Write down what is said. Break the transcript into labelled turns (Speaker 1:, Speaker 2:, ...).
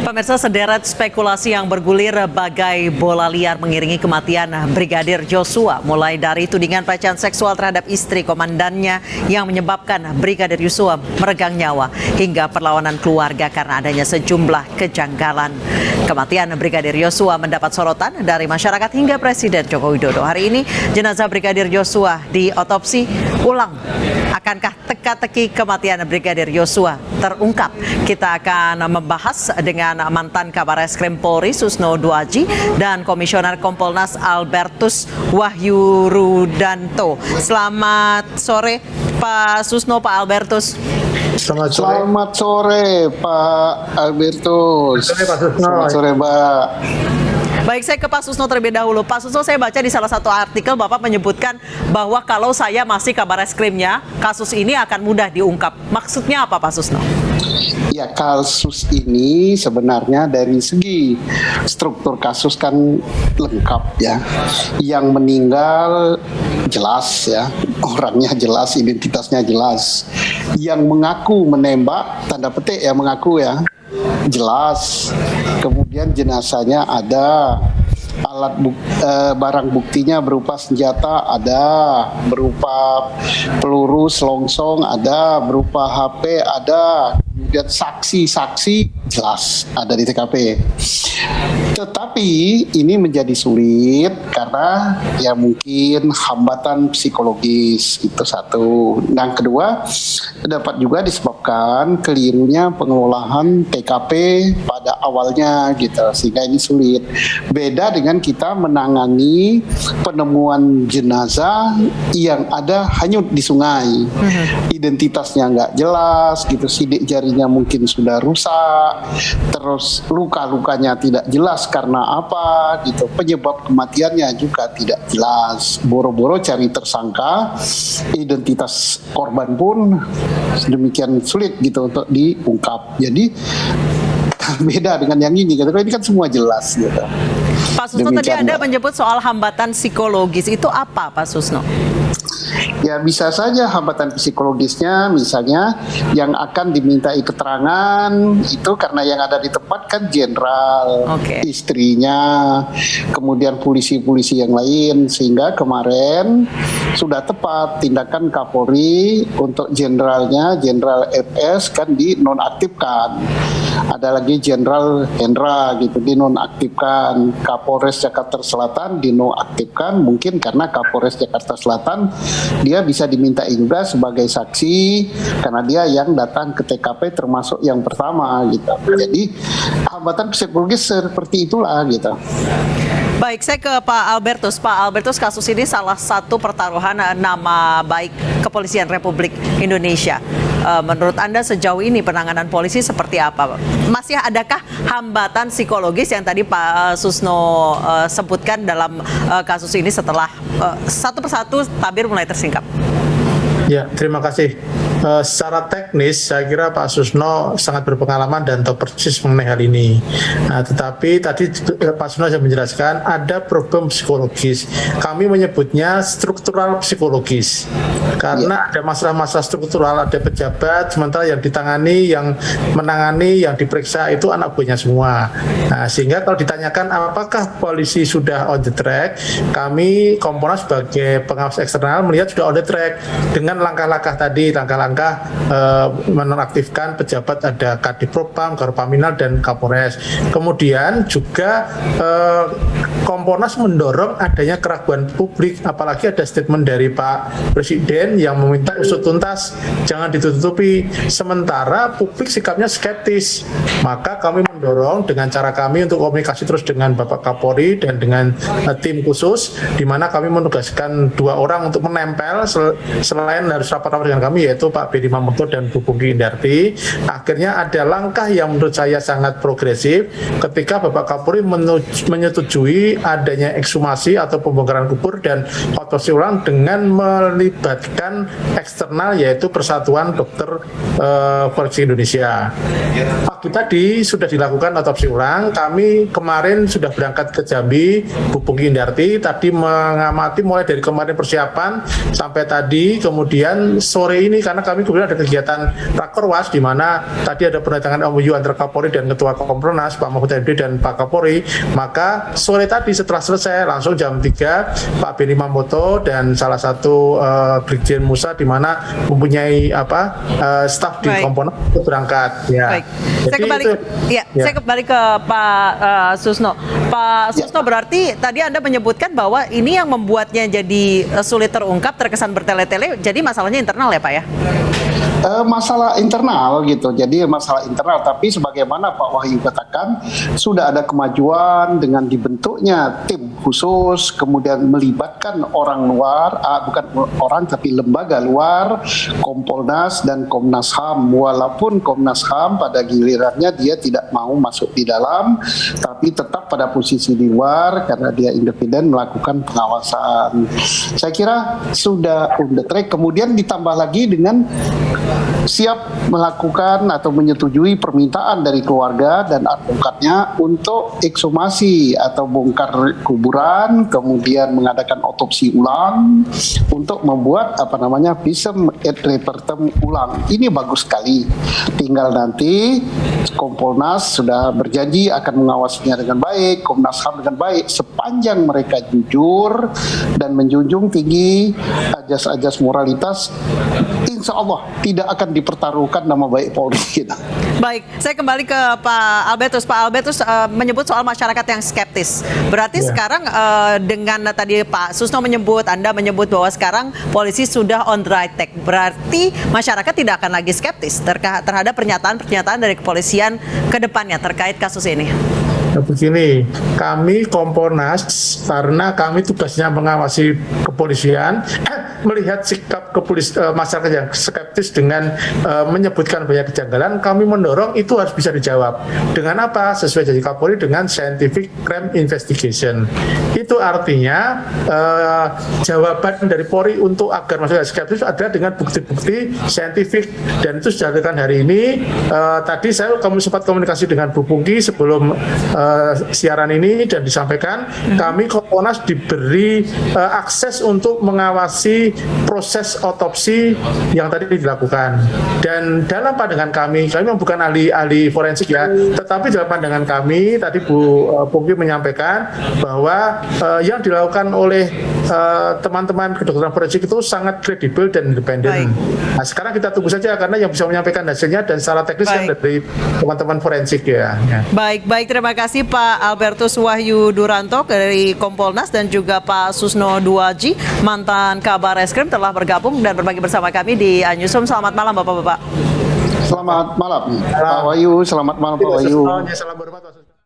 Speaker 1: Pemirsa, sederet spekulasi yang bergulir bagai bola liar mengiringi kematian Brigadir Joshua, mulai dari tudingan pelecehan seksual terhadap istri komandannya yang menyebabkan Brigadir Joshua meregang nyawa, hingga perlawanan keluarga karena adanya sejumlah kejanggalan. Kematian Brigadir Joshua mendapat sorotan dari masyarakat hingga Presiden Joko Widodo. Hari ini jenazah Brigadir Joshua diotopsi ulang. Akankah teka-teki kematian Brigadir Joshua terungkap? Kita akan membahas dengan mantan Kabar Eskrim Polri Susno Duaji dan Komisioner Kompolnas Albertus Wahyu Rudanto. Selamat sore Pak Susno, Pak Albertus.
Speaker 2: Selamat sore Pak Albertus. Selamat sore Mbak.
Speaker 1: Baik, saya ke Pak Susno terlebih dahulu. Pak Susno, saya baca di salah satu artikel Bapak menyebutkan bahwa kalau saya masih Kabar Eskrimnya, kasus ini akan mudah diungkap. Maksudnya apa Pak Susno?
Speaker 2: Ya, kasus ini sebenarnya dari segi struktur kasus kan lengkap ya. Yang meninggal jelas ya, orangnya jelas, identitasnya jelas. Yang mengaku menembak, tanda petik ya mengaku ya, jelas. Kemudian jenazahnya ada, barang buktinya berupa senjata ada, berupa peluru selongsong ada, berupa HP ada, kemudian saksi-saksi jelas ada di TKP. Tetapi ini menjadi sulit karena ya mungkin hambatan psikologis itu satu. Dan kedua, dapat juga disebabkan kelirunya pengelolaan TKP pada awalnya gitu, sehingga ini sulit. Beda dengan kita menangani penemuan jenazah yang ada hanyut di sungai, identitasnya nggak jelas gitu, sidik jarinya mungkin sudah rusak, terus luka-lukanya tidak jelas karena apa gitu, penyebab kematiannya juga tidak jelas, boro-boro cari tersangka, identitas korban pun demikian sulit gitu untuk diungkap. Jadi beda dengan yang ini gitu, ini kan semua jelas gitu.
Speaker 1: Pak Susno, tadi Anda menyebut soal hambatan psikologis, itu apa Pak Susno?
Speaker 2: Ya bisa saja hambatan psikologisnya, misalnya yang akan dimintai keterangan itu karena yang ada di tempat kan jenderal, istrinya, kemudian polisi-polisi yang lain, sehingga kemarin sudah tepat tindakan Kapolri untuk jenderalnya, Jenderal FS kan dinonaktifkan. Ada lagi Jenderal Hendra gitu dinonaktifkan, Kapolres Jakarta Selatan dinonaktifkan, mungkin karena Kapolres Jakarta Selatan dia bisa dimintai juga sebagai saksi karena dia yang datang ke TKP termasuk yang pertama gitu. Jadi hambatan psikologis seperti itulah gitu.
Speaker 1: Baik, saya ke Pak Albertus. Pak Albertus, kasus ini salah satu pertaruhan nama baik Kepolisian Republik Indonesia. Menurut Anda sejauh ini penanganan polisi seperti apa? Masih adakah hambatan psikologis yang tadi Pak Susno sebutkan dalam kasus ini setelah satu persatu tabir mulai tersingkap?
Speaker 3: Ya, terima kasih. Secara teknis, saya kira Pak Susno sangat berpengalaman dan tahu persis mengenai hal ini. Nah, tetapi tadi Pak Susno sudah menjelaskan ada problem psikologis. Kami menyebutnya struktural psikologis. Karena ada masalah-masalah struktural, ada pejabat, sementara yang ditangani, yang menangani, yang diperiksa itu anak buahnya semua. Nah, sehingga kalau ditanyakan apakah polisi sudah on the track, kami Kompolnas sebagai pengawas eksternal melihat sudah on the track dengan langkah-langkah tadi, langkah-langkah menonaktifkan pejabat, ada Kadipropam, Karopaminal, dan Kapolres. Kemudian juga Kompolnas mendorong adanya keraguan publik, apalagi ada statement dari Pak Presiden yang meminta usut tuntas, jangan ditutupi. Sementara publik sikapnya skeptis, maka kami mendorong dengan cara kami untuk komunikasi terus dengan Bapak Kapolri dan dengan tim khusus, di mana kami menugaskan 2 orang untuk menempel selain harus rapat-rapat dengan kami, yaitu Pak Bedi Mamoto dan Bu Pungki Indarti. Akhirnya ada langkah yang menurut saya sangat progresif ketika Bapak Kapolri menyetujui adanya ekshumasi atau pembongkaran kubur dan otopsi ulang dengan melibatkan eksternal, yaitu Persatuan Dokter Forensik Indonesia. Pagi tadi sudah dilakukan dilakukan otopsi ulang. Kami kemarin sudah berangkat ke Jambi, Bu Pungki Indarti, tadi mengamati mulai dari kemarin persiapan sampai tadi, kemudian sore ini karena kami kemudian ada kegiatan Rakorwas di mana tadi ada penetangan MOU antara Kapolri dan Ketua Kompolnas Pak Mahfud MD dan Pak Kapolri. Maka sore tadi setelah selesai langsung jam 3 Pak Beni Mamoto dan salah satu Brigjen Musa di mana mempunyai staf di Kompolnas berangkat ya.
Speaker 1: Baik. Saya kembali ke Pak Susno. Pak Susno, berarti tadi Anda menyebutkan bahwa ini yang membuatnya jadi sulit terungkap, terkesan bertele-tele, jadi masalahnya internal ya Pak ya?
Speaker 2: Masalah internal gitu, jadi masalah internal. Tapi sebagaimana Pak Wahyu katakan, sudah ada kemajuan dengan dibentuknya tim khusus, kemudian melibatkan orang luar, bukan orang tapi lembaga luar, Kompolnas dan Komnas HAM. Walaupun Komnas HAM pada gilirannya dia tidak mau masuk di dalam, tapi tetap pada posisi di luar karena dia independen melakukan pengawasan. Saya kira sudah on the track. Kemudian ditambah lagi dengan siap melakukan atau menyetujui permintaan dari keluarga dan advokatnya untuk ekshumasi atau bongkar kuburan, kemudian mengadakan otopsi ulang untuk membuat visum et repertum ulang. Ini bagus sekali. Tinggal nanti Kompolnas sudah berjanji akan mengawasinya dengan baik, Komnas HAM dengan baik, sepanjang mereka jujur dan menjunjung tinggi ajas-ajas moralitas. Insya Allah tidak akan dipertaruhkan nama baik Polri kita.
Speaker 1: Baik, saya kembali ke Pak Albertus. Pak Albertus menyebut soal masyarakat yang skeptis. Berarti sekarang dengan tadi Pak Susno menyebut, Anda menyebut bahwa sekarang polisi sudah on the right track. Berarti masyarakat tidak akan lagi skeptis terhadap pernyataan-pernyataan dari kepolisian ke depannya terkait kasus ini.
Speaker 3: Begini, kami Kompolnas karena kami tugasnya mengawasi kepolisian, melihat sikap masyarakat yang skeptis dengan menyebutkan banyak kejanggalan, kami mendorong itu harus bisa dijawab. Dengan apa? Sesuai janji Kapolri dengan scientific crime investigation. Itu artinya jawaban dari Polri untuk agar masyarakat skeptis adalah dengan bukti-bukti saintifik, dan itu sudah dilakukan hari ini. Tadi saya sempat komunikasi dengan Bu Pungki sebelum siaran ini dan disampaikan kami Kompolnas diberi akses untuk mengawasi proses otopsi yang tadi dilakukan, dan dalam pandangan kami memang bukan ahli forensik ya, tetapi dalam pandangan kami tadi Bu Pungki menyampaikan bahwa yang dilakukan oleh teman-teman kedokteran forensik itu sangat kredibel dan independen. Nah, sekarang kita tunggu saja karena yang bisa menyampaikan hasilnya dan secara teknis kan dari teman-teman forensik ya.
Speaker 1: Baik, terima kasih Pak Albertus Wahyu Duranto dari Kompolnas dan juga Pak Susno Duaji, mantan Kabar Eskrim, telah bergabung dan berbagi bersama kami di Newsroom. Selamat malam Bapak-Bapak.
Speaker 2: Selamat malam Pak Wahyu, selamat malam Pak Wahyu.
Speaker 3: Salam hormat.